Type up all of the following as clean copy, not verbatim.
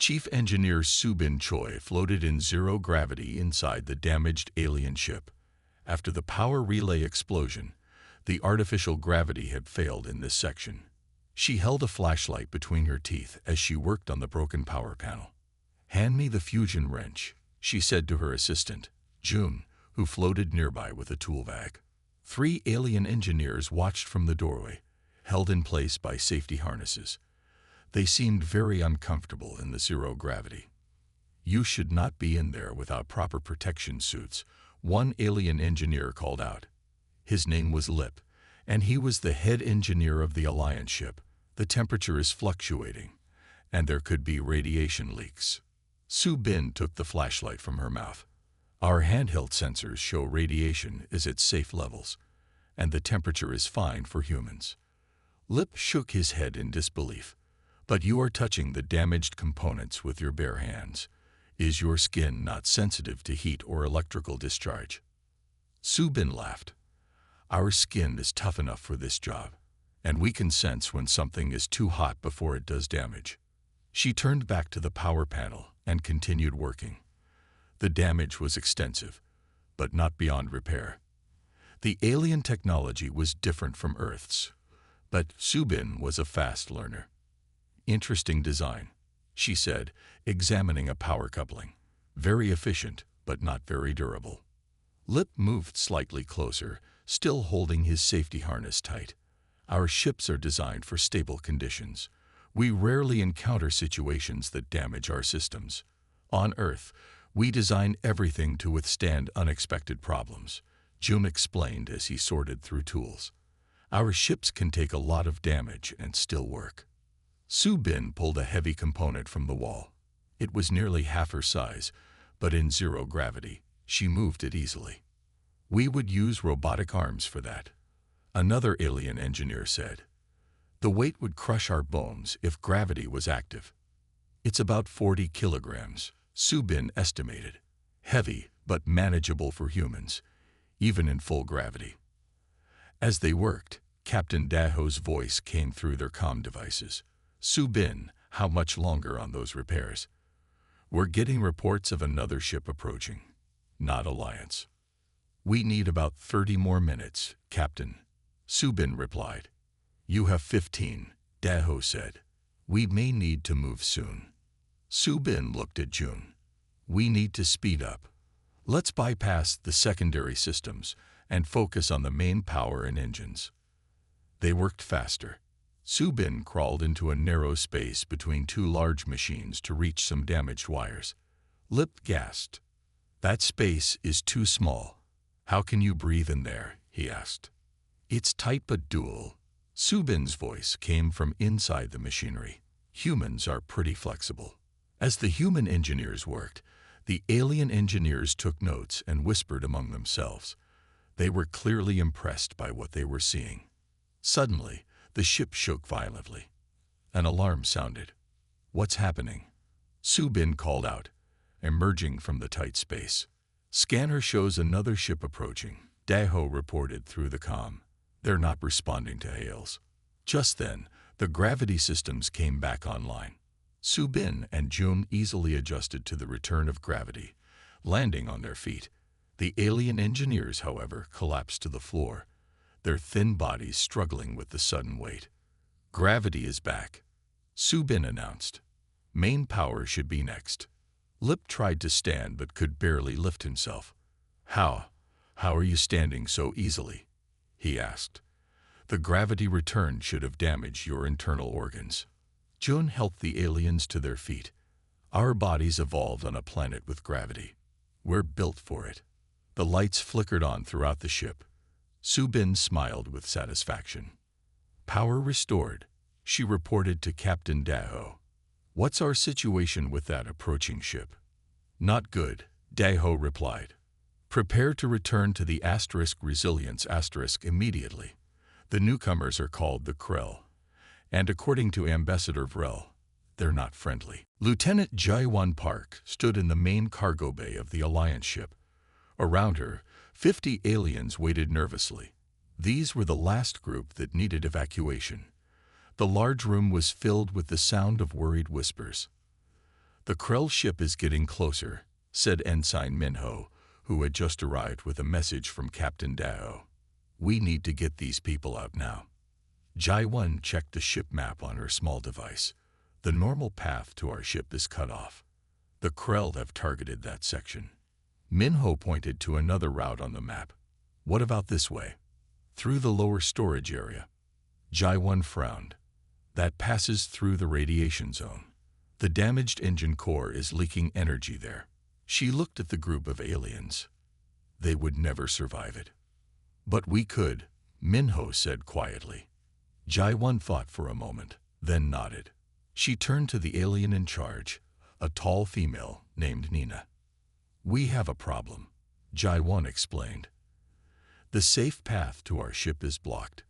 Chief Engineer Subin Choi floated in zero gravity inside the damaged alien ship. After the power relay explosion, the artificial gravity had failed in this section. She held a flashlight between her teeth as she worked on the broken power panel. "Hand me the fusion wrench," she said to her assistant, June, who floated nearby with a tool bag. 3 alien engineers watched from the doorway, held in place by safety harnesses. They seemed very uncomfortable in the zero gravity. "You should not be in there without proper protection suits," one alien engineer called out. His name was Lip, and he was the head engineer of the Alliance ship. "The temperature is fluctuating, and there could be radiation leaks." Subin took the flashlight from her mouth. "Our handheld sensors show radiation is at safe levels, and the temperature is fine for humans." Lip shook his head in disbelief. "But you are touching the damaged components with your bare hands. Is your skin not sensitive to heat or electrical discharge?" Subin laughed. "Our skin is tough enough for this job, and we can sense when something is too hot before it does damage." She turned back to the power panel and continued working. The damage was extensive, but not beyond repair. The alien technology was different from Earth's, but Subin was a fast learner. "Interesting design," she said, examining a power coupling. "Very efficient, but not very durable." Lip moved slightly closer, still holding his safety harness tight. "Our ships are designed for stable conditions. We rarely encounter situations that damage our systems. On Earth, we design everything to withstand unexpected problems," June explained as he sorted through tools. "Our ships can take a lot of damage and still work." Subin pulled a heavy component from the wall. It was nearly half her size, but in zero gravity, she moved it easily. "We would use robotic arms for that," another alien engineer said. "The weight would crush our bones if gravity was active." "It's about 40 kilograms, Subin estimated. Heavy, but manageable for humans, even in full gravity." As they worked, Captain Daho's voice came through their comm devices. "Subin, how much longer on those repairs?" "We're getting reports of another ship approaching, not Alliance." "We need about 30 more minutes, Captain," Subin replied. "You have 15, Daho said. "We may need to move soon." Subin looked at June. "We need to speed up. Let's bypass the secondary systems and focus on the main power and engines." They worked faster. Subin crawled into a narrow space between 2 large machines to reach some damaged wires. Lip gasped. "That space is too small. How can you breathe in there?" he asked. "It's tight but dual." Subin's voice came from inside the machinery. "Humans are pretty flexible." As the human engineers worked, the alien engineers took notes and whispered among themselves. They were clearly impressed by what they were seeing. Suddenly, the ship shook violently. An alarm sounded. "What's happening?" Subin called out, emerging from the tight space. "Scanner shows another ship approaching," Daho reported through the comm. "They're not responding to hails." Just then, the gravity systems came back online. Subin and June easily adjusted to the return of gravity, landing on their feet. The alien engineers, however, collapsed to the floor, their thin bodies struggling with the sudden weight. "Gravity is back," Subin announced. "Main power should be next." Lip tried to stand but could barely lift himself. How are you standing so easily?" he asked. "The gravity return should have damaged your internal organs." June helped the aliens to their feet. "Our bodies evolved on a planet with gravity. We're built for it." The lights flickered on throughout the ship. Subin smiled with satisfaction. "Power restored," she reported to Captain Daho. "What's our situation with that approaching ship?" "Not good," Daho replied. "Prepare to return to the *resilience* immediately. The newcomers are called the Krell, and according to Ambassador Vrel, they're not friendly." Lieutenant Jaewon Park stood in the main cargo bay of the Alliance ship. Around her, 50 aliens waited nervously. These were the last group that needed evacuation. The large room was filled with the sound of worried whispers. The Krell ship is getting closer, said Ensign Minho, who had just arrived with a message from Captain Dao. We need to get these people out now. Jai-Wan checked the ship map on her small device. The normal path to our ship is cut off. The Krell have targeted that section. Minho pointed to another route on the map. What about this way? Through the lower storage area. Jai-Wan frowned. That passes through the radiation zone. The damaged engine core is leaking energy there. She looked at the group of aliens. They would never survive it. But we could, Minho said quietly. Jai-Wan thought for a moment, then nodded. She turned to the alien in charge, a tall female named Nina. We have a problem, Jai-Wan explained. The safe path to our ship is blocked.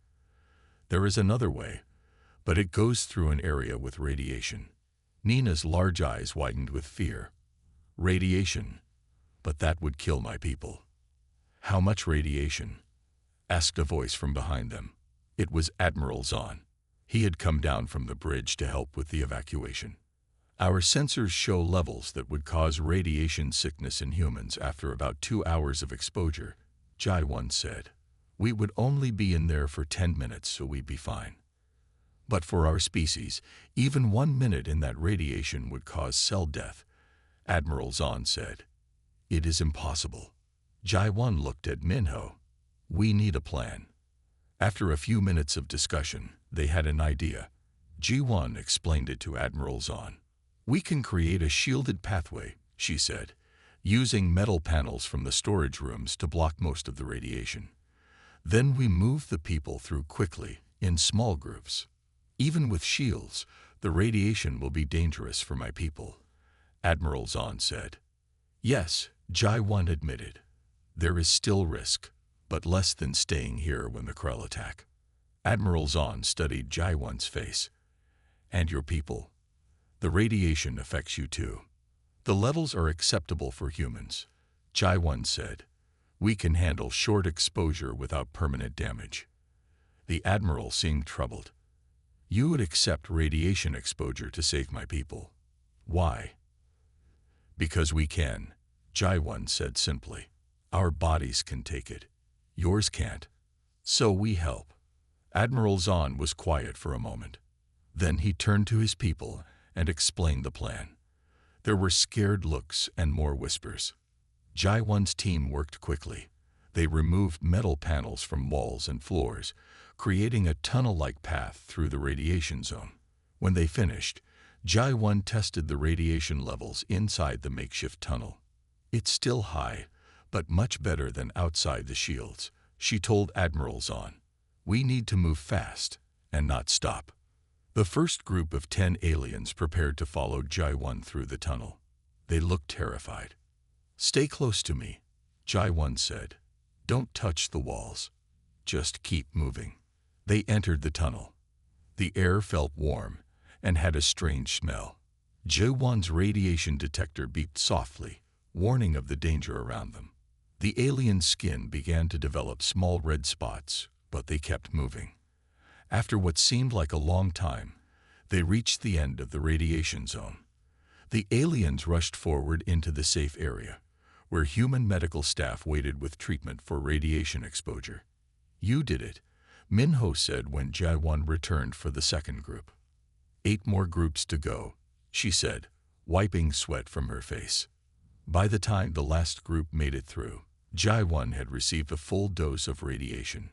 There is another way, but it goes through an area with radiation. Nina's large eyes widened with fear. Radiation, but that would kill my people. How much radiation? Asked a voice from behind them. It was Admiral Zahn. He had come down from the bridge to help with the evacuation. Our sensors show levels that would cause radiation sickness in humans after about 2 hours of exposure, Jai-Wan said. We would only be in there for 10 minutes, so we'd be fine. But for our species, even 1 minute in that radiation would cause cell death, Admiral Zahn said. It is impossible. Jai-Wan looked at Minho. We need a plan. After a few minutes of discussion, they had an idea. Ji-Wan explained it to Admiral Zahn. We can create a shielded pathway, she said, using metal panels from the storage rooms to block most of the radiation. Then we move the people through quickly, in small groups. Even with shields, the radiation will be dangerous for my people, Admiral Zahn said. Yes, Jai-Wan admitted. There is still risk, but less than staying here when the Krell attack. Admiral Zahn studied Jai-Wan's face. And your people? The radiation affects you too. The levels are acceptable for humans, Jai-Wan said. We can handle short exposure without permanent damage. The Admiral seemed troubled. You would accept radiation exposure to save my people. Why? Because we can, Jai-Wan said simply. Our bodies can take it. Yours can't. So we help. Admiral Zahn was quiet for a moment. Then he turned to his people and explained the plan. There were scared looks and more whispers. Jai-Wan's team worked quickly. They removed metal panels from walls and floors, creating a tunnel-like path through the radiation zone. When they finished, Jai-Wan tested the radiation levels inside the makeshift tunnel. It's still high, but much better than outside the shields, she told Admiral Zahn. We need to move fast and not stop. The first group of 10 aliens prepared to follow Jai-Wan through the tunnel. They looked terrified. Stay close to me, Jai-Wan said. Don't touch the walls. Just keep moving. They entered the tunnel. The air felt warm and had a strange smell. Jai-Wan's radiation detector beeped softly, warning of the danger around them. The alien skin began to develop small red spots, but they kept moving. After what seemed like a long time, they reached the end of the radiation zone. The aliens rushed forward into the safe area, where human medical staff waited with treatment for radiation exposure. You did it, Minho said when Jai-Wan returned for the second group. 8 more groups to go, she said, wiping sweat from her face. By the time the last group made it through, Jai-Wan had received a full dose of radiation.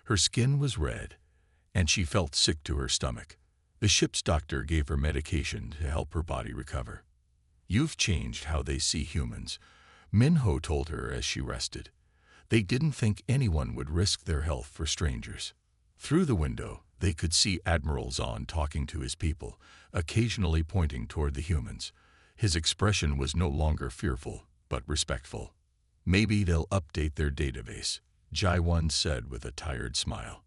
Her skin was red, and she felt sick to her stomach. The ship's doctor gave her medication to help her body recover. You've changed how they see humans, Minho told her as she rested. They didn't think anyone would risk their health for strangers. Through the window, they could see Admiral Zahn talking to his people, occasionally pointing toward the humans. His expression was no longer fearful, but respectful. Maybe they'll update their database, Jai-Wan said with a tired smile.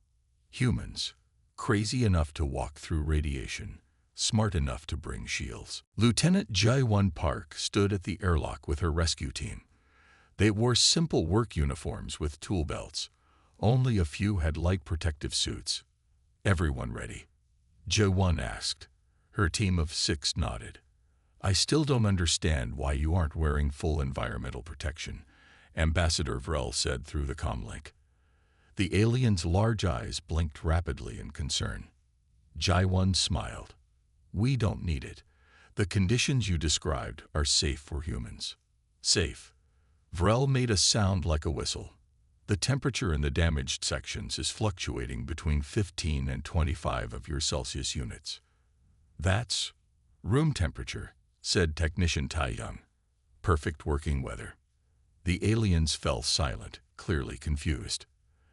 Humans, crazy enough to walk through radiation, smart enough to bring shields. Lieutenant Jai-Wan Park stood at the airlock with her rescue team. They wore simple work uniforms with tool belts. Only a few had light protective suits. Everyone ready? Jai-Wan asked. Her team of 6 nodded. I still don't understand why you aren't wearing full environmental protection, Ambassador Vrel said through the comlink. The alien's large eyes blinked rapidly in concern. Jai-1 smiled. We don't need it. The conditions you described are safe for humans. Safe. Vrel made a sound like a whistle. The temperature in the damaged sections is fluctuating between 15 and 25 of your Celsius units. That's room temperature, said Technician Tai Young. Perfect working weather. The aliens fell silent, clearly confused.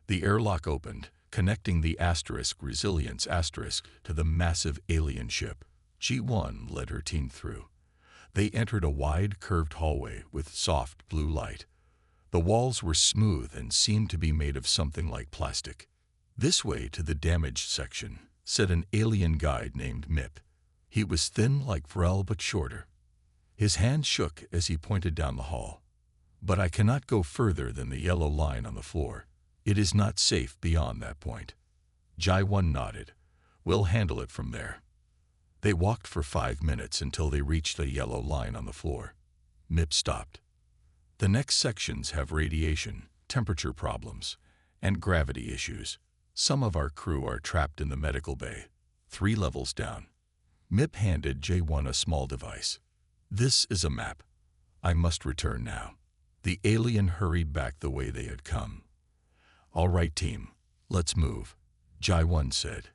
The airlock opened, connecting the Resilience to the massive alien ship. G1 led her team through. They entered a wide, curved hallway with soft blue light. The walls were smooth and seemed to be made of something like plastic. This way to the damaged section, said an alien guide named Mip. He was thin like Vrel but shorter. His hand shook as he pointed down the hall. But I cannot go further than the yellow line on the floor. It is not safe beyond that point. Jai-1 nodded. We'll handle it from there. They walked for 5 minutes until they reached the yellow line on the floor. Mip stopped. The next sections have radiation, temperature problems, and gravity issues. Some of our crew are trapped in the medical bay, 3 levels down. Mip handed J1 a small device. This is a map. I must return now. The alien hurried back the way they had come. All right, team, let's move, Jai-1 said.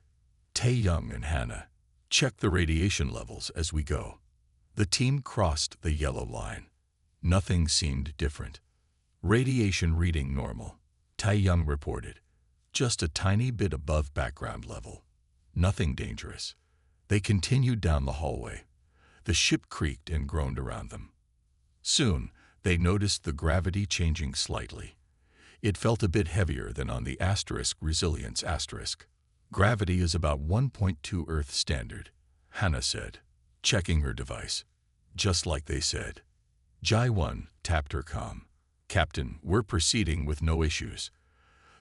Tae-Young and Hannah, check the radiation levels as we go. The team crossed the yellow line. Nothing seemed different. Radiation reading normal, Tae-Young reported. Just a tiny bit above background level. Nothing dangerous. They continued down the hallway. The ship creaked and groaned around them. Soon, they noticed the gravity changing slightly. It felt a bit heavier than on the Resilience. Gravity is about 1.2 Earth standard, Hannah said, checking her device. Just like they said. Jai-1 tapped her comm. Captain, we're proceeding with no issues.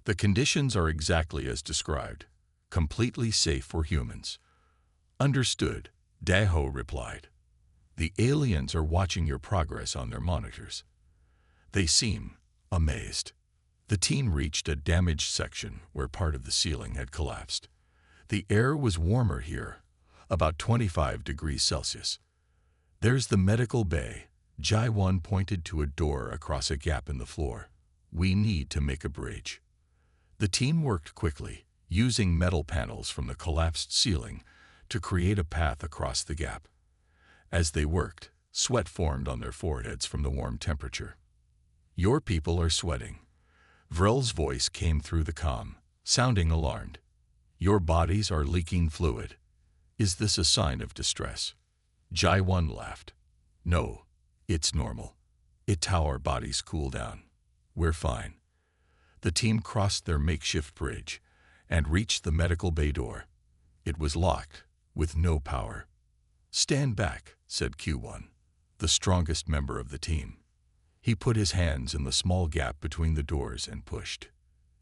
The conditions are exactly as described. Completely safe for humans. Understood, Daho replied. The aliens are watching your progress on their monitors. They seem amazed. The team reached a damaged section where part of the ceiling had collapsed. The air was warmer here, about 25 degrees Celsius. There's the medical bay. Jai-1 pointed to a door across a gap in the floor. We need to make a bridge. The team worked quickly, using metal panels from the collapsed ceiling to create a path across the gap. As they worked, sweat formed on their foreheads from the warm temperature. Your people are sweating. Vrel's voice came through the comm, sounding alarmed. Your bodies are leaking fluid. Is this a sign of distress? Jai-1 laughed. No, it's normal. It's how our bodies cool down. We're fine. The team crossed their makeshift bridge and reached the medical bay door. It was locked, with no power. Stand back, said Q1, the strongest member of the team. He put his hands in the small gap between the doors and pushed.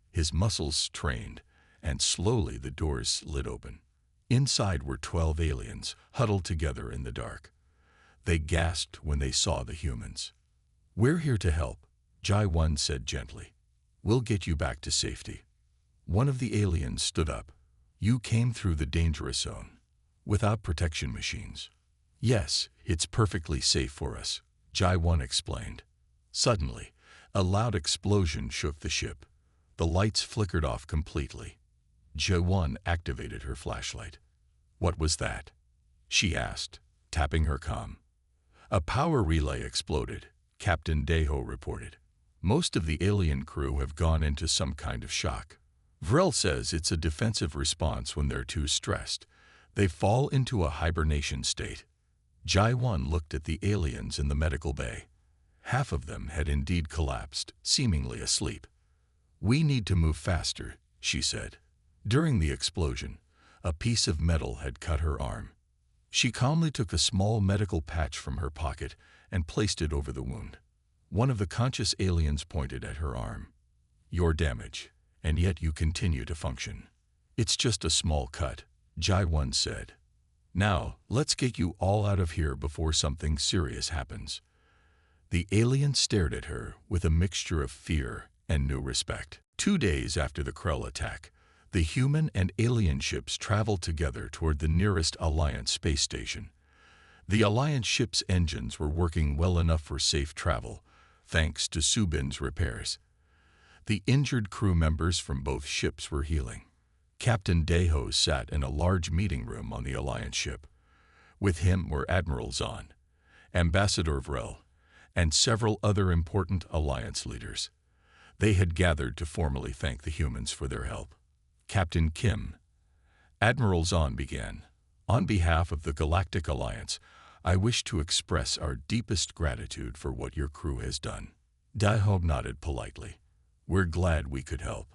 His muscles strained, and slowly the doors slid open. Inside were 12 aliens, huddled together in the dark. They gasped when they saw the humans. We're here to help, Jai-1 said gently. We'll get you back to safety. One of the aliens stood up. You came through the dangerous zone, without protection machines. Yes, it's perfectly safe for us, Jai-1 explained. Suddenly, a loud explosion shook the ship. The lights flickered off completely. Jai-1 activated her flashlight. What was that? She asked, tapping her comm. A power relay exploded, Captain Daho reported. Most of the alien crew have gone into some kind of shock. Vrel says it's a defensive response when they're too stressed. They fall into a hibernation state. Jai-1 looked at the aliens in the medical bay. Half of them had indeed collapsed, seemingly asleep. We need to move faster, she said. During the explosion, a piece of metal had cut her arm. She calmly took a small medical patch from her pocket and placed it over the wound. One of the conscious aliens pointed at her arm. You're damaged, and yet you continue to function. It's just a small cut, Jai-1 said. Now, let's get you all out of here before something serious happens. The alien stared at her with a mixture of fear and new respect. 2 days after the Krell attack, the human and alien ships traveled together toward the nearest Alliance space station. The Alliance ship's engines were working well enough for safe travel, thanks to Subin's repairs. The injured crew members from both ships were healing. Captain Deho sat in a large meeting room on the Alliance ship. With him were Admiral Zahn, Ambassador Vrel, and several other important Alliance leaders. They had gathered to formally thank the humans for their help. Captain Kim. Admiral Zahn began. On behalf of the Galactic Alliance, I wish to express our deepest gratitude for what your crew has done. Deho nodded politely. We're glad we could help.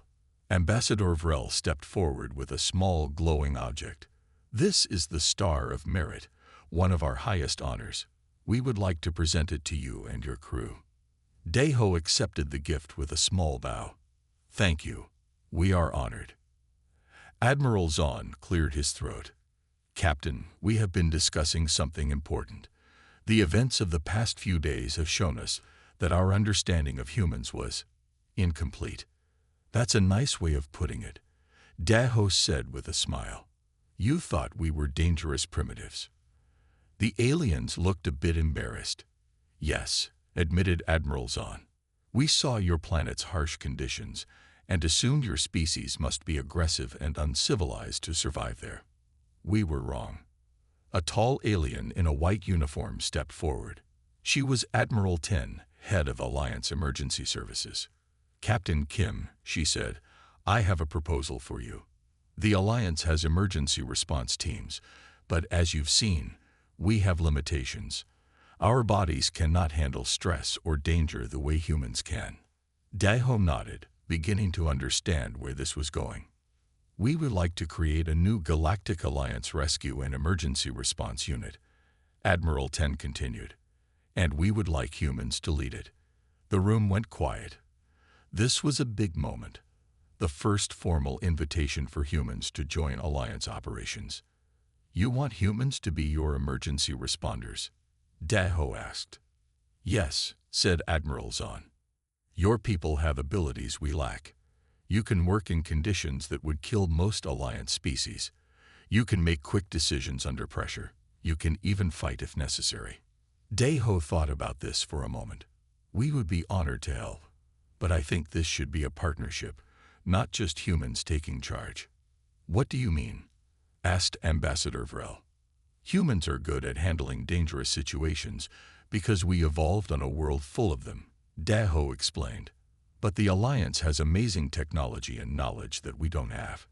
Ambassador Vrel stepped forward with a small glowing object. This is the Star of Merit, one of our highest honors. We would like to present it to you and your crew. Deho accepted the gift with a small bow. Thank you. We are honored. Admiral Zahn cleared his throat. Captain, we have been discussing something important. The events of the past few days have shown us that our understanding of humans was incomplete. That's a nice way of putting it, Deho said with a smile. You thought we were dangerous primitives. The aliens looked a bit embarrassed. Yes, admitted Admiral Zahn. We saw your planet's harsh conditions and assumed your species must be aggressive and uncivilized to survive there. We were wrong. A tall alien in a white uniform stepped forward. She was Admiral Ten, head of Alliance Emergency Services. Captain Kim, she said, I have a proposal for you. The Alliance has emergency response teams, but as you've seen, we have limitations. Our bodies cannot handle stress or danger the way humans can. Deho nodded, beginning to understand where this was going. We would like to create a new Galactic Alliance Rescue and Emergency Response Unit, Admiral Ten continued, and we would like humans to lead it. The room went quiet. This was a big moment, the first formal invitation for humans to join Alliance operations. You want humans to be your emergency responders? Deho asked. Yes, said Admiral Zahn. Your people have abilities we lack. You can work in conditions that would kill most Alliance species. You can make quick decisions under pressure. You can even fight if necessary. Deho thought about this for a moment. We would be honored to help, but I think this should be a partnership, not just humans taking charge. What do you mean? Asked Ambassador Vrel. Humans are good at handling dangerous situations because we evolved on a world full of them, Deho explained. But the Alliance has amazing technology and knowledge that we don't have.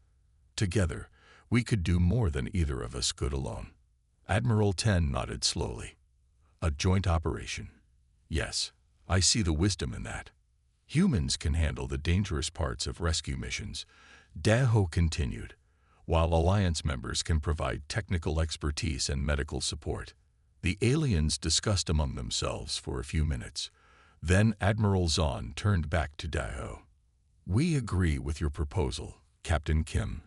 Together, we could do more than either of us could alone. Admiral Ten nodded slowly. A joint operation. Yes, I see the wisdom in that. Humans can handle the dangerous parts of rescue missions, Deho continued, while Alliance members can provide technical expertise and medical support. The aliens discussed among themselves for a few minutes. Then Admiral Zahn turned back to Deho. We agree with your proposal, Captain Kim.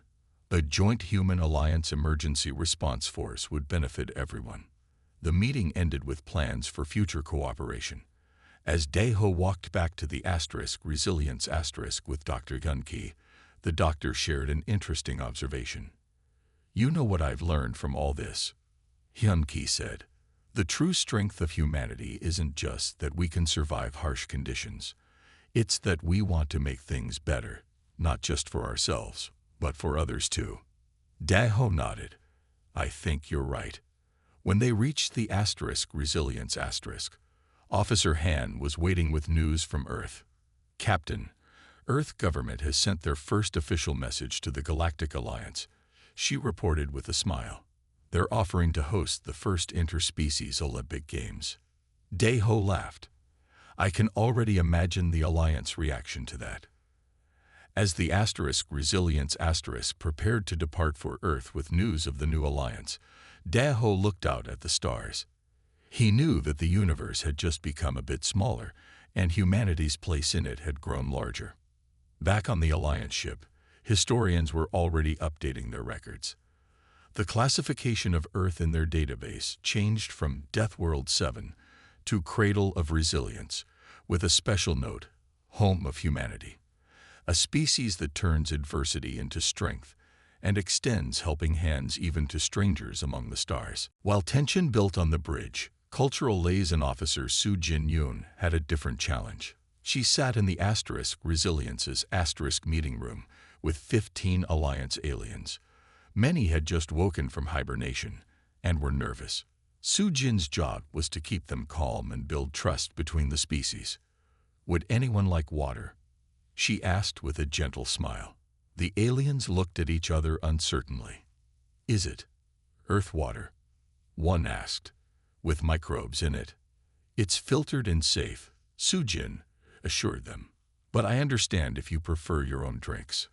A joint Human Alliance Emergency Response Force would benefit everyone. The meeting ended with plans for future cooperation. As Deho walked back to the Resilience with Dr. Gunki, the doctor shared an interesting observation. You know what I've learned from all this? Hyunki said. The true strength of humanity isn't just that we can survive harsh conditions. It's that we want to make things better, not just for ourselves, but for others too. Deho nodded. I think you're right. When they reached the Resilience, Officer Han was waiting with news from Earth. Captain, Earth government has sent their first official message to the Galactic Alliance, she reported with a smile. They're offering to host the first interspecies Olympic Games. Deho laughed. I can already imagine the Alliance reaction to that. As the Resilience prepared to depart for Earth with news of the new alliance, Deho looked out at the stars. He knew that the universe had just become a bit smaller, and humanity's place in it had grown larger. Back on the Alliance ship, historians were already updating their records. The classification of Earth in their database changed from Deathworld 7 to Cradle of Resilience, with a special note, Home of Humanity. A species that turns adversity into strength and extends helping hands even to strangers among the stars. While tension built on the bridge, cultural liaison officer Su Jin Yoon had a different challenge. She sat in the Resilience's meeting room with 15 Alliance aliens. Many had just woken from hibernation and were nervous. Su Jin's job was to keep them calm and build trust between the species. Would anyone like water? She asked with a gentle smile. The aliens looked at each other uncertainly. Is it Earth water? One asked, with microbes in it. It's filtered and safe, Su Jin assured them. But I understand if you prefer your own drinks.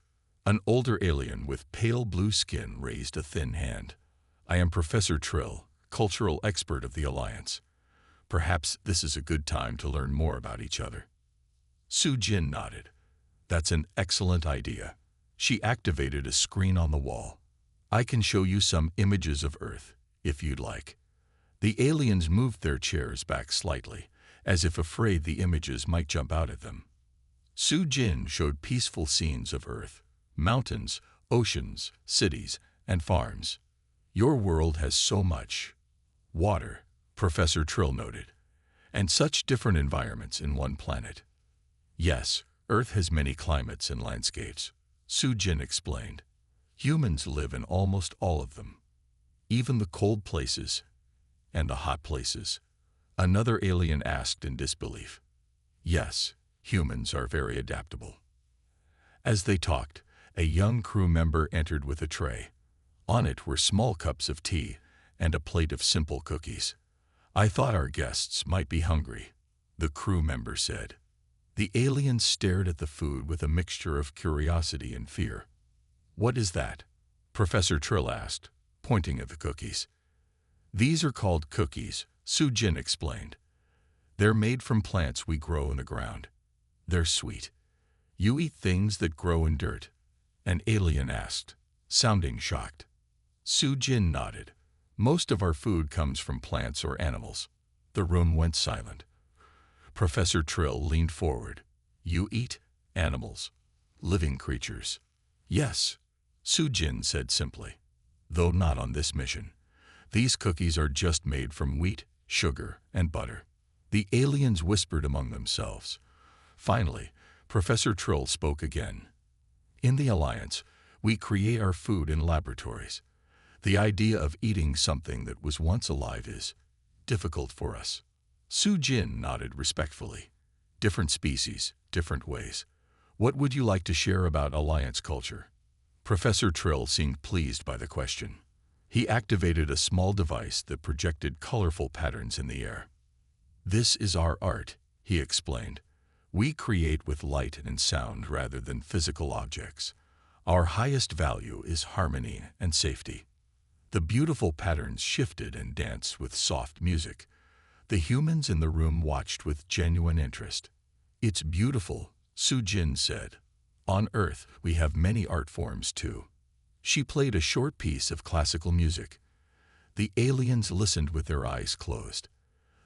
An older alien with pale blue skin raised a thin hand. I am Professor Trill, cultural expert of the Alliance. Perhaps this is a good time to learn more about each other. Su Jin nodded. That's an excellent idea. She activated a screen on the wall. I can show you some images of Earth, if you'd like. The aliens moved their chairs back slightly, as if afraid the images might jump out at them. Su Jin showed peaceful scenes of Earth, mountains, oceans, cities, and farms. Your world has so much water, Professor Trill noted, and such different environments in one planet. Yes, Earth has many climates and landscapes, Su Jin explained. Humans live in almost all of them, even the cold places and the hot places. Another alien asked in disbelief. Yes, humans are very adaptable. As they talked, a young crew member entered with a tray. On it were small cups of tea and a plate of simple cookies. I thought our guests might be hungry, the crew member said. The aliens stared at the food with a mixture of curiosity and fear. What is that? Professor Trill asked, pointing at the cookies. These are called cookies, Su Jin explained. They're made from plants we grow in the ground. They're sweet. You eat things that grow in dirt? An alien asked, sounding shocked. Su Jin nodded. Most of our food comes from plants or animals. The room went silent. Professor Trill leaned forward. You eat animals, living creatures. Yes, Su Jin said simply. Though not on this mission. These cookies are just made from wheat, sugar, and butter. The aliens whispered among themselves. Finally, Professor Trill spoke again. In the Alliance, we create our food in laboratories. The idea of eating something that was once alive is difficult for us. Su Jin nodded respectfully. Different species, different ways. What would you like to share about Alliance culture? Professor Trill seemed pleased by the question. He activated a small device that projected colorful patterns in the air. This is our art, he explained. We create with light and sound rather than physical objects. Our highest value is harmony and safety. The beautiful patterns shifted and danced with soft music. The humans in the room watched with genuine interest. It's beautiful, Su Jin said. On Earth, we have many art forms too. She played a short piece of classical music. The aliens listened with their eyes closed.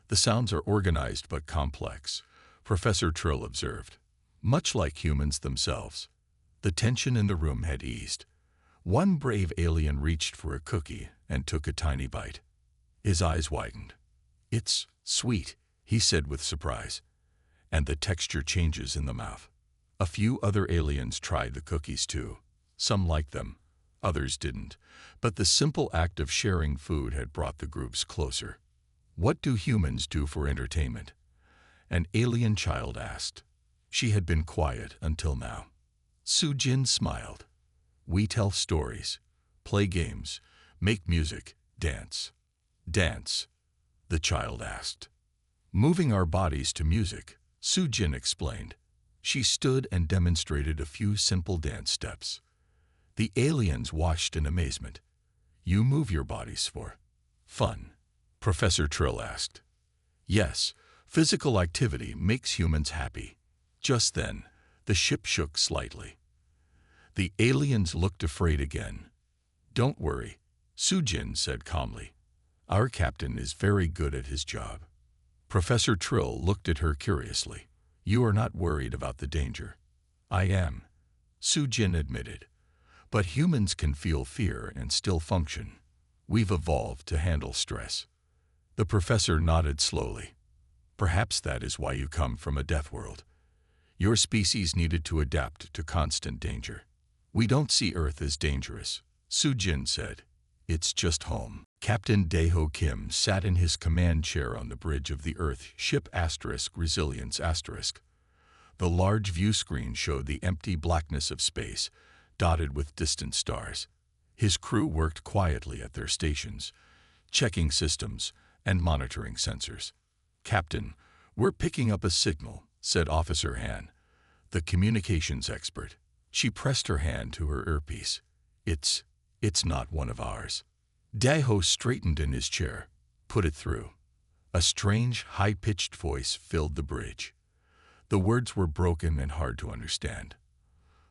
The sounds are organized but complex, Professor Trill observed. Much like humans themselves. The tension in the room had eased. One brave alien reached for a cookie and took a tiny bite. His eyes widened. It's sweet, he said with surprise. And the texture changes in the mouth. A few other aliens tried the cookies too. Some liked them, others didn't. But the simple act of sharing food had brought the groups closer. What do humans do for entertainment? An alien child asked. She had been quiet until now. Su Jin smiled. We tell stories, play games, make music, dance. Dance, the child asked. Moving our bodies to music, Su Jin explained. She stood and demonstrated a few simple dance steps. The aliens watched in amazement. You move your bodies for fun? Professor Trill asked. Yes, physical activity makes humans happy. Just then, the ship shook slightly. The aliens looked afraid again. Don't worry, Sujin said calmly. Our captain is very good at his job. Professor Trill looked at her curiously. You are not worried about the danger. I am, Sujin admitted. But humans can feel fear and still function. We've evolved to handle stress. The professor nodded slowly. Perhaps that is why you come from a death world. Your species needed to adapt to constant danger. We don't see Earth as dangerous, Sujin said. It's just home. Captain Daeho Kim sat in his command chair on the bridge of the Earth ship Resilience *. The large view screen showed the empty blackness of space, dotted with distant stars. His crew worked quietly at their stations, checking systems and monitoring sensors. Captain, we're picking up a signal, said Officer Han, the communications expert. She pressed her hand to her earpiece. It's not one of ours. Daeho straightened in his chair. Put it through. A strange, high-pitched voice filled the bridge. The words were broken and hard to understand.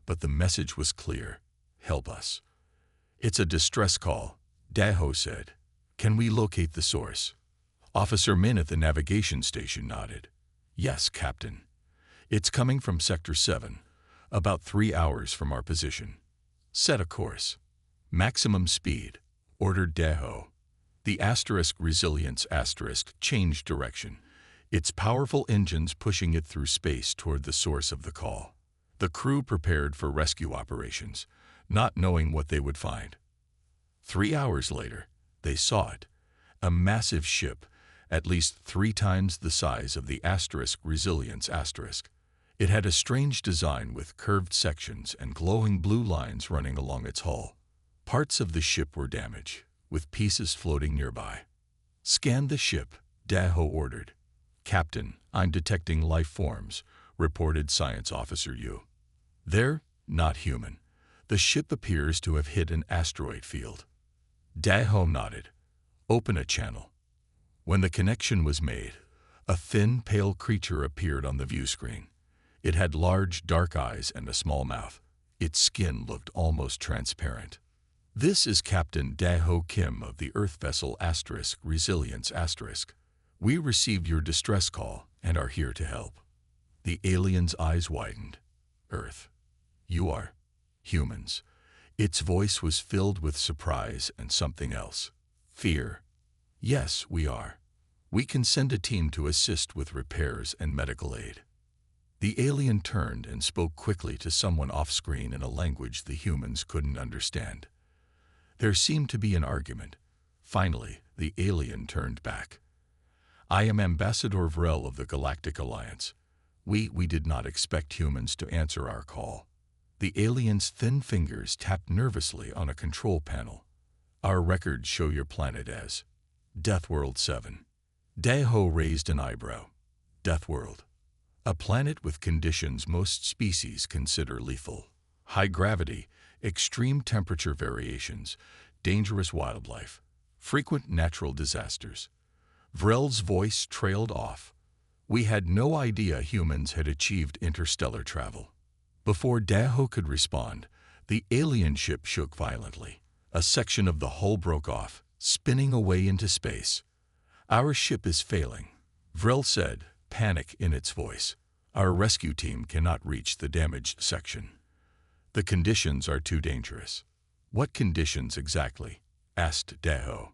But the message was clear. Help us. It's a distress call, Daeho said. Can we locate the source? Officer Min at the navigation station nodded. Yes, Captain. It's coming from Sector 7, about 3 hours from our position. Set a course. Maximum speed, ordered Daeho. The Resilience changed direction, its powerful engines pushing it through space toward the source of the call. The crew prepared for rescue operations, not knowing what they would find. 3 hours later, they saw it. A massive ship, at least 3 times the size of the Resilience *. It had a strange design with curved sections and glowing blue lines running along its hull. Parts of the ship were damaged, with pieces floating nearby. Scan the ship, Daeho ordered. Captain, I'm detecting life forms, reported Science Officer Yu. They're not human. The ship appears to have hit an asteroid field. Daeho nodded. Open a channel. When the connection was made, a thin, pale creature appeared on the view screen. It had large, dark eyes and a small mouth. Its skin looked almost transparent. This is Captain Daeho Kim of the Earth vessel Resilience *. We received your distress call and are here to help. The alien's eyes widened. Earth. You are humans. Its voice was filled with surprise and something else. Fear. Yes, we are. We can send a team to assist with repairs and medical aid. The alien turned and spoke quickly to someone off-screen in a language the humans couldn't understand. There seemed to be an argument. Finally, the alien turned back. I am Ambassador Vrel of the Galactic Alliance. We did not expect humans to answer our call. The alien's thin fingers tapped nervously on a control panel. Our records show your planet as Deathworld 7. Daeho raised an eyebrow. Deathworld. A planet with conditions most species consider lethal. High gravity, extreme temperature variations, dangerous wildlife, frequent natural disasters. Vrel's voice trailed off. We had no idea humans had achieved interstellar travel. Before Daeho could respond, the alien ship shook violently. A section of the hull broke off, spinning away into space. Our ship is failing, Vrel said, panic in its voice. Our rescue team cannot reach the damaged section. The conditions are too dangerous. What conditions exactly? Asked Daeho.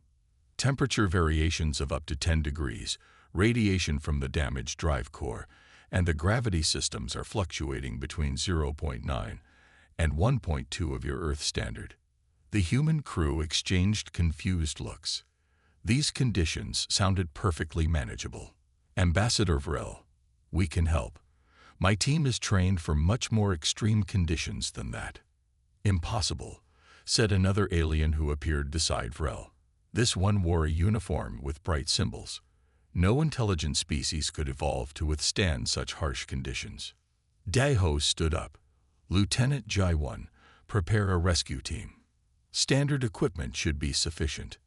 Temperature variations of up to 10 degrees, radiation from the damaged drive core, and the gravity systems are fluctuating between 0.9 and 1.2 of your Earth standard. The human crew exchanged confused looks. These conditions sounded perfectly manageable. Ambassador Vrel, we can help. My team is trained for much more extreme conditions than that. Impossible, said another alien who appeared beside Vrel. This one wore a uniform with bright symbols. No intelligent species could evolve to withstand such harsh conditions. Daeho stood up. Lieutenant Jai-1, prepare a rescue team. Standard equipment should be sufficient.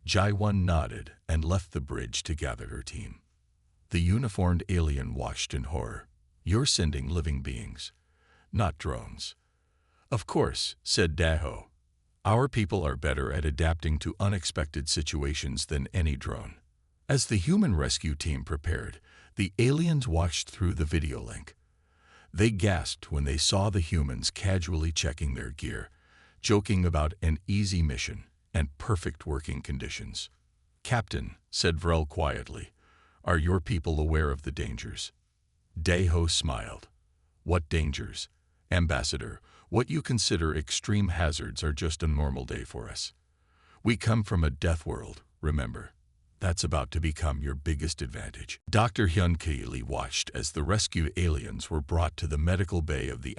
Jai-1 nodded and left the bridge to gather her team. The uniformed alien watched in horror. You're sending living beings, not drones. Of course, said Daeho. Our people are better at adapting to unexpected situations than any drone. As the human rescue team prepared, the aliens watched through the video link. They gasped when they saw the humans casually checking their gear, joking about an easy mission and perfect working conditions. "Captain," said Vrel quietly, "are your people aware of the dangers?" Deho smiled. "What dangers? Ambassador, what you consider extreme hazards are just a normal day for us. We come from a death world, remember. That's about to become your biggest advantage." Dr. Hyun-Ki watched as the rescued aliens were brought to the medical bay of the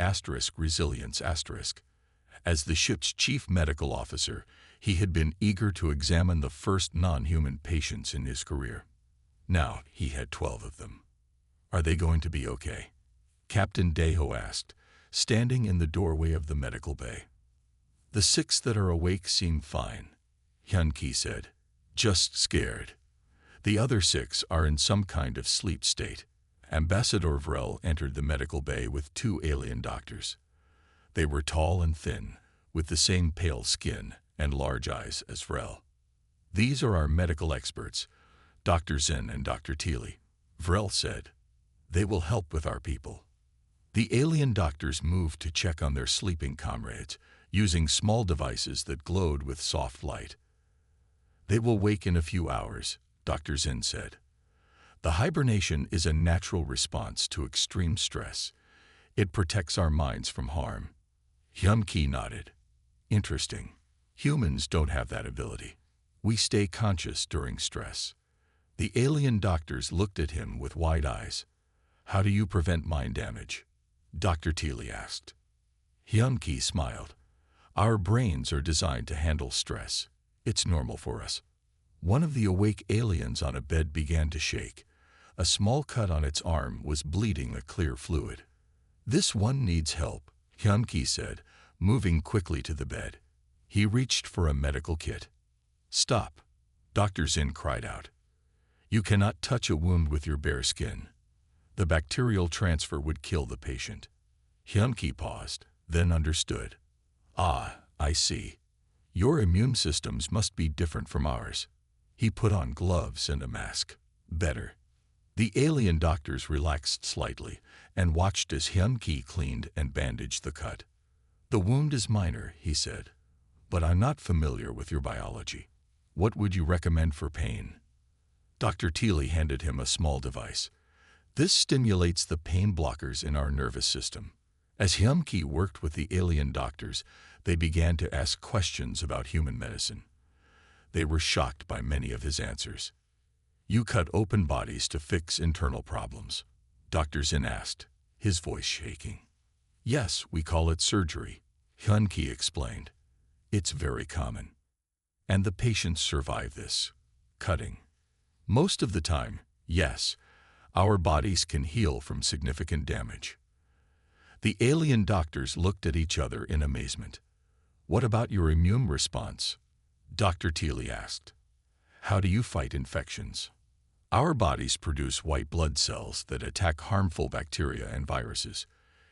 Resilience *. As the ship's chief medical officer, he had been eager to examine the first non-human patients in his career. Now he had 12 of them. "Are they going to be okay?" Captain Deho asked, standing in the doorway of the medical bay. "The 6 that are awake seem fine," Hyun-Ki said. "Just scared. The other 6 are in some kind of sleep state." Ambassador Vrel entered the medical bay with 2 alien doctors. They were tall and thin, with the same pale skin and large eyes as Vrel. "These are our medical experts, Dr. Zin and Dr. Teely," Vrel said. "They will help with our people." The alien doctors moved to check on their sleeping comrades, using small devices that glowed with soft light. "They will wake in a few hours," Dr. Zin said. "The hibernation is a natural response to extreme stress. It protects our minds from harm." Hyun-Ki nodded. "Interesting. Humans don't have that ability. We stay conscious during stress." The alien doctors looked at him with wide eyes. "How do you prevent mind damage?" Dr. Teely asked. Hyun-Ki smiled. "Our brains are designed to handle stress. It's normal for us." One of the awake aliens on a bed began to shake. A small cut on its arm was bleeding a clear fluid. "This one needs help," Hyun-Ki said, moving quickly to the bed. He reached for a medical kit. "Stop," Dr. Zin cried out. "You cannot touch a wound with your bare skin. The bacterial transfer would kill the patient." Hyun-Ki paused, then understood. "Ah, I see. Your immune systems must be different from ours." He put on gloves and a mask. "Better." The alien doctors relaxed slightly and watched as Hyun-Ki cleaned and bandaged the cut. "The wound is minor," he said, "but I'm not familiar with your biology. What would you recommend for pain?" Dr. Teely handed him a small device. "This stimulates the pain blockers in our nervous system." As Hyun-Ki worked with the alien doctors, they began to ask questions about human medicine. They were shocked by many of his answers. "You cut open bodies to fix internal problems?" Dr. Zin asked, his voice shaking. "Yes, we call it surgery," Hyun-Ki explained. "It's very common. And the patients survive this cutting. Most of the time, yes, our bodies can heal from significant damage." The alien doctors looked at each other in amazement. "What about your immune response?" Dr. Teely asked. "How do you fight infections?" "Our bodies produce white blood cells that attack harmful bacteria and viruses,"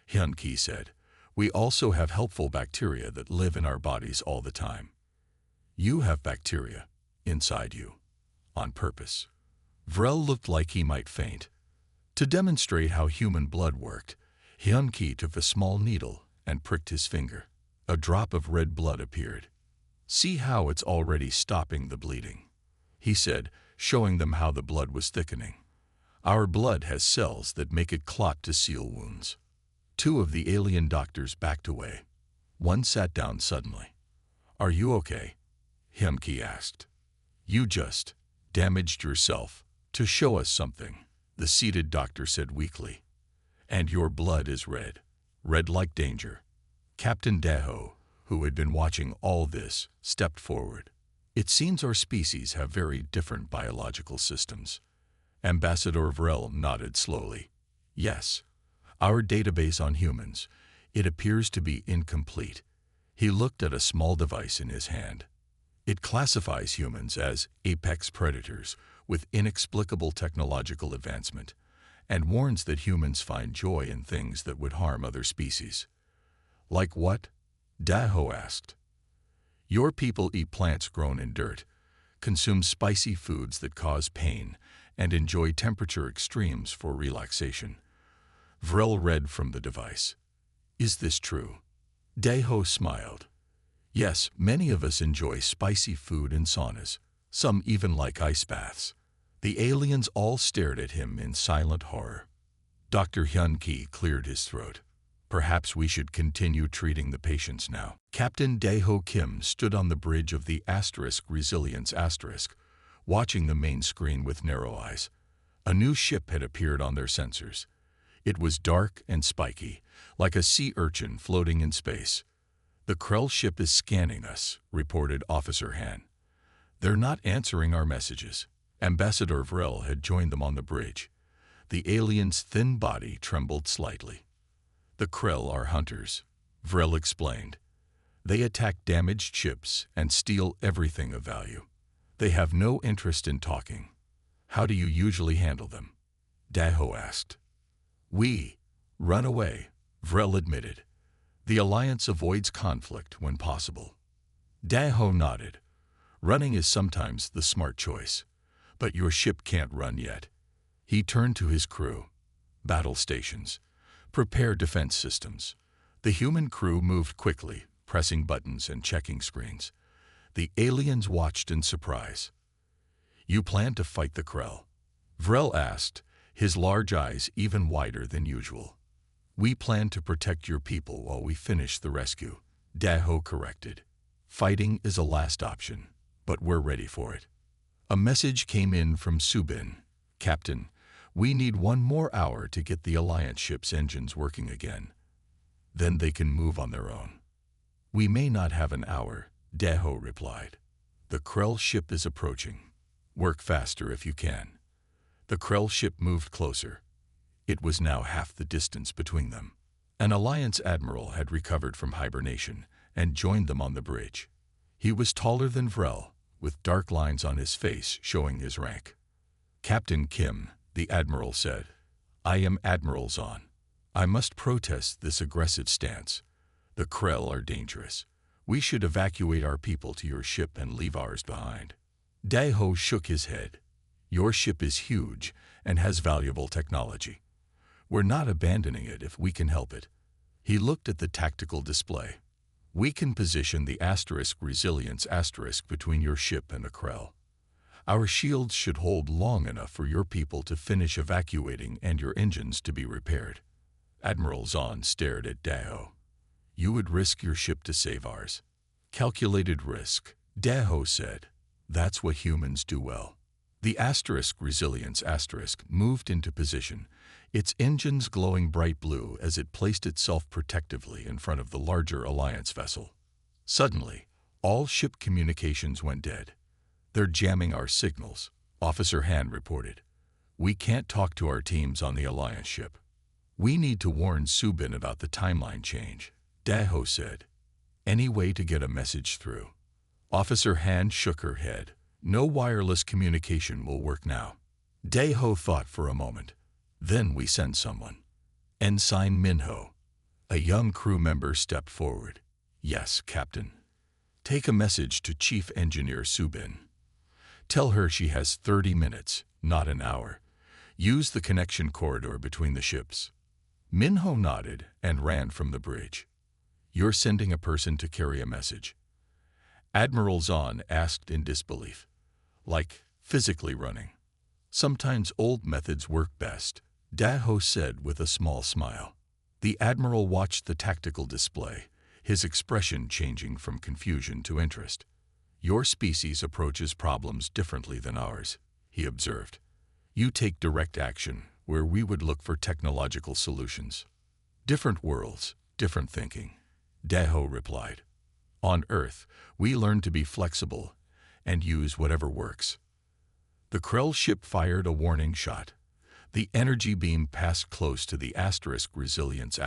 Hyun-Ki said. "We also have helpful bacteria that live in our bodies all the time." "You have bacteria inside you, on purpose." Vrel looked like he might faint. To demonstrate how human blood worked, Hyun-Ki took a small needle and pricked his finger. A drop of red blood appeared. "See how it's already stopping the bleeding," he said, showing them how the blood was thickening. "Our blood has cells that make it clot to seal wounds." 2 of the alien doctors backed away. One sat down suddenly. "Are you okay?" Hyun-Ki asked. "You just damaged yourself to show us something," the seated doctor said weakly. "And your blood is red. Red like danger." Captain Deho, who had been watching all this, stepped forward. "It seems our species have very different biological systems." Ambassador Vrel nodded slowly. "Yes. Our database on humans, it appears to be incomplete." He looked at a small device in his hand. "It classifies humans as apex predators with inexplicable technological advancement, and warns that humans find joy in things that would harm other species." "Like what?" Deho asked. Your people eat plants grown in dirt, consume spicy foods that cause pain, and enjoy temperature extremes for relaxation. Vrel read from the device. Is this true? Deho smiled. Yes, many of us enjoy spicy food and saunas. Some even like ice baths. The aliens all stared at him in silent horror. Dr. Hyun-ki cleared his throat. Perhaps we should continue treating the patients now. Captain Daeho Kim stood on the bridge of the Resilience watching the main screen with narrow eyes. A new ship had appeared on their sensors. It was dark and spiky, like a sea urchin floating in space. The Krell ship is scanning us, reported Officer Han. They're not answering our messages. Ambassador Vrel had joined them on the bridge. The alien's thin body trembled slightly. The Krell are hunters, Vrel explained. They attack damaged ships and steal everything of value. They have no interest in talking. How do you usually handle them? Daho asked. We run away, Vrel admitted. The Alliance avoids conflict when possible. Daho nodded. Running is sometimes the smart choice, but your ship can't run yet. He turned to his crew. Battle stations. Prepare defense systems. The human crew moved quickly, pressing buttons and checking screens. The aliens watched in surprise. You plan to fight the Krell? Vrel asked, his large eyes even wider than usual. We plan to protect your people while we finish the rescue, Daho corrected. Fighting is a last option, but we're ready for it. A message came in from Subin. Captain, we need 1 more hour to get the Alliance ship's engines working again. Then they can move on their own. We may not have an hour, Daho replied. The Krell ship is approaching. Work faster if you can. The Krell ship moved closer. It was now half the distance between them. An Alliance admiral had recovered from hibernation and joined them on the bridge. He was taller than Vrel, with dark lines on his face showing his rank. Captain Kim, the admiral said, I am Admiral Zahn. I must protest this aggressive stance. The Krell are dangerous. We should evacuate our people to your ship and leave ours behind. Daho shook his head. Your ship is huge and has valuable technology. We're not abandoning it if we can help it. He looked at the tactical display. We can position the Resilience between your ship and the Krell. Our shields should hold long enough for your people to finish evacuating and your engines to be repaired. Admiral Zahn stared at Daho. You would risk your ship to save ours. Calculated risk, Daho said. That's what humans do well. The Resilience moved into position, its engines glowing bright blue as it placed itself protectively in front of the larger Alliance vessel. Suddenly, all ship communications went dead. They're jamming our signals, Officer Han reported. We can't talk to our teams on the Alliance ship. We need to warn Subin about the timeline change, Daho said. Any way to get a message through? Officer Han shook her head. No wireless communication will work now. Daho thought for a moment. Then we send someone. Ensign Minho. A young crew member stepped forward. Yes, Captain. Take a message to Chief Engineer Subin. Tell her she has 30 minutes, not an hour. Use the connection corridor between the ships. Minho nodded and ran from the bridge. You're sending a person to carry a message? Admiral Zahn asked in disbelief. Like physically running. Sometimes old methods work best, Daho said with a small smile. The admiral watched the tactical display, his expression changing from confusion to interest. Your species approaches problems differently than ours, he observed. You take direct action where we would look for technological solutions. Different worlds, different thinking, Daho replied. On Earth, we learn to be flexible and use whatever works. The Krell ship fired a warning shot. The energy beam passed close to the Resilience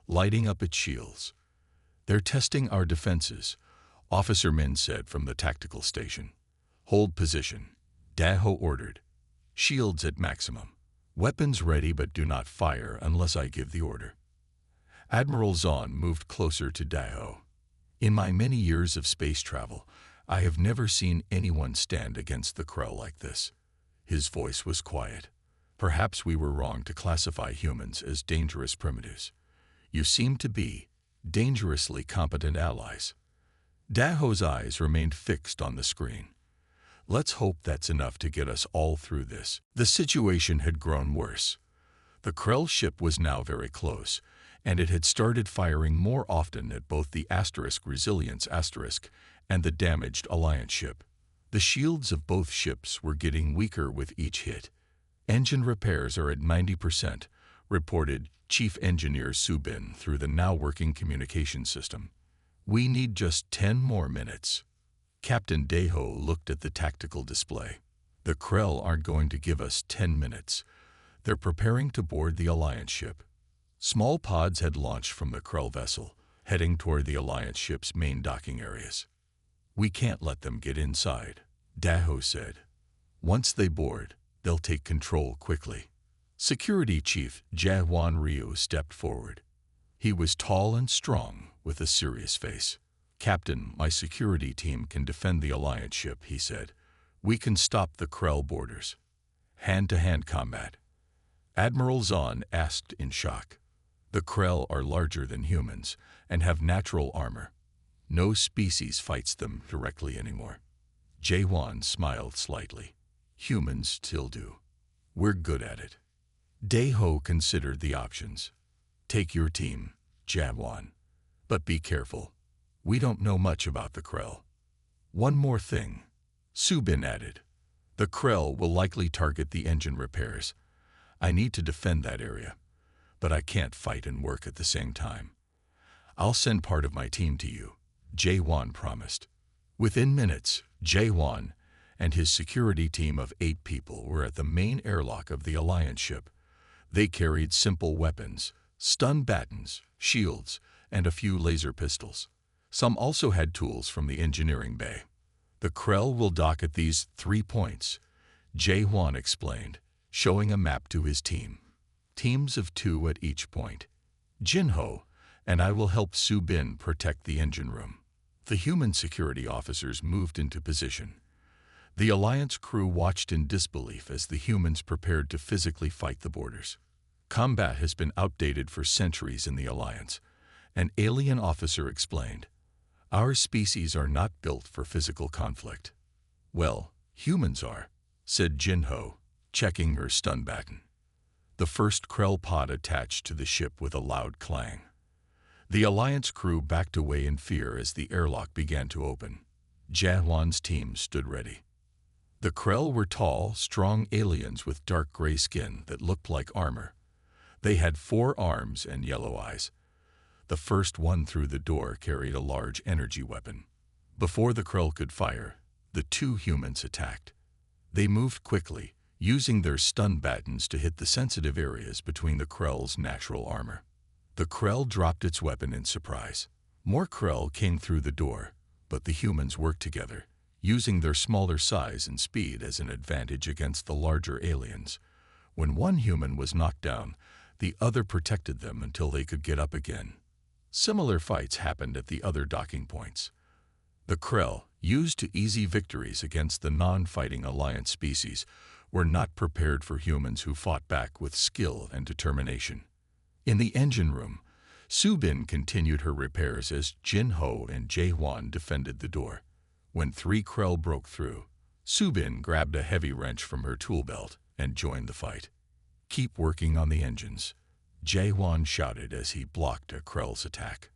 lighting up its shields. They're testing our defenses, Officer Min said from the tactical station. Hold position, Daho ordered. Shields at maximum. Weapons ready but do not fire unless I give the order. Admiral Zahn moved closer to Daho. In my many years of space travel, I have never seen anyone stand against the Krell like this. His voice was quiet. Perhaps we were wrong to classify humans as dangerous primitives. You seem to be dangerously competent allies. Daho's eyes remained fixed on the screen. Let's hope that's enough to get us all through this. The situation had grown worse. The Krell ship was now very close, and it had started firing more often at both the Resilience and the damaged Alliance ship. The shields of both ships were getting weaker with each hit. Engine repairs are at 90%, reported Chief Engineer Subin through the now-working communication system. We need just 10 more minutes. Captain Daho looked at the tactical display. The Krell aren't going to give us 10 minutes. They're preparing to board the Alliance ship. Small pods had launched from the Krell vessel, heading toward the Alliance ship's main docking areas. We can't let them get inside, Daho said. Once they board, they'll take control quickly. Security Chief Jawan Ryu stepped forward. He was tall and strong, with a serious face. Captain, my security team can defend the Alliance ship, he said. We can stop the Krell boarders. Hand-to-hand combat. Admiral Zahn asked in shock. The Krell are larger than humans and have natural armor. No species fights them directly anymore. Jawan smiled slightly. Humans still do. We're good at it. Daho considered the options. Take your team, Jawan. But be careful. We don't know much about the Krell. One more thing, Subin added. The Krell will likely target the engine repairs. I need to defend that area, but I can't fight and work at the same time. I'll send part of my team to you, Jawan promised. Within minutes, Jawan and his security team of 8 people were at the main airlock of the Alliance ship. They carried simple weapons, stun batons, shields, and a few laser pistols. Some also had tools from the engineering bay. The Krell will dock at these 3 points, Jawan explained, showing a map to his team. Teams of 2 at each point. Jinho and I will help Subin protect the engine room. The human security officers moved into position. The Alliance crew watched in disbelief as the humans prepared to physically fight the boarders. Combat has been outdated for centuries in the Alliance, an alien officer explained. Our species are not built for physical conflict. Well, humans are, said Jinho, checking her stun baton. The first Krell pod attached to the ship with a loud clang. The Alliance crew backed away in fear as the airlock began to open. Jawan's team stood ready. The Krell were tall, strong aliens with dark gray skin that looked like armor. They had 4 arms and yellow eyes. The first one through the door carried a large energy weapon. Before the Krell could fire, the 2 humans attacked. They moved quickly, using their stun batons to hit the sensitive areas between the Krell's natural armor. The Krell dropped its weapon in surprise. More Krell came through the door, but the humans worked together, using their smaller size and speed as an advantage against the larger aliens. When one human was knocked down, the other protected them until they could get up again. Similar fights happened at the other docking points. The Krell, used to easy victories against the non-fighting Alliance species, were not prepared for humans who fought back with skill and determination. In the engine room, Subin continued her repairs as Jinho and Jawan defended the door. When 3 Krell broke through, Subin grabbed a heavy wrench from her tool belt and joined the fight. Keep working on the engines, Jawan shouted as he blocked a Krell's attack.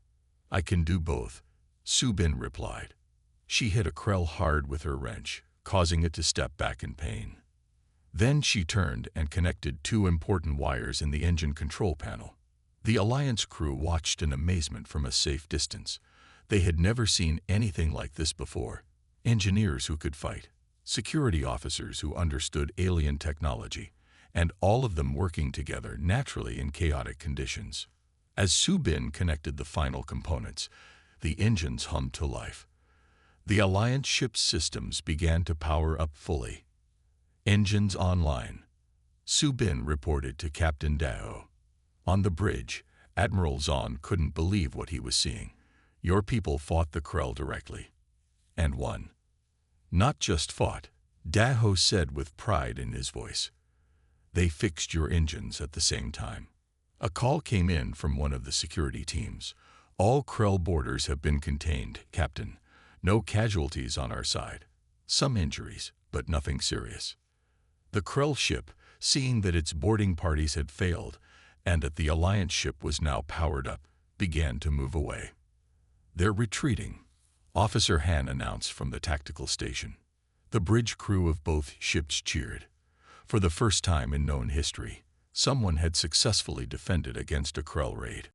I can do both, Subin replied. She hit a Krell hard with her wrench, causing it to step back in pain. Then she turned and connected 2 important wires in the engine control panel. The Alliance crew watched in amazement from a safe distance. They had never seen anything like this before. Engineers who could fight, security officers who understood alien technology, and all of them working together naturally in chaotic conditions. As Subin connected the final components, the engines hummed to life. The Alliance ship's systems began to power up fully. Engines online, Subin reported to Captain Daho. On the bridge, Admiral Zahn couldn't believe what he was seeing. Your people fought the Krell directly, and won. Not just fought, Daho said with pride in his voice. They fixed your engines at the same time. A call came in from one of the security teams. All Krell boarders have been contained, Captain. No casualties on our side. Some injuries, but nothing serious. The Krell ship, seeing that its boarding parties had failed and that the Alliance ship was now powered up, began to move away. They're retreating, Officer Han announced from the tactical station. The bridge crew of both ships cheered. For the first time in known history, someone had successfully defended against a Krell raid.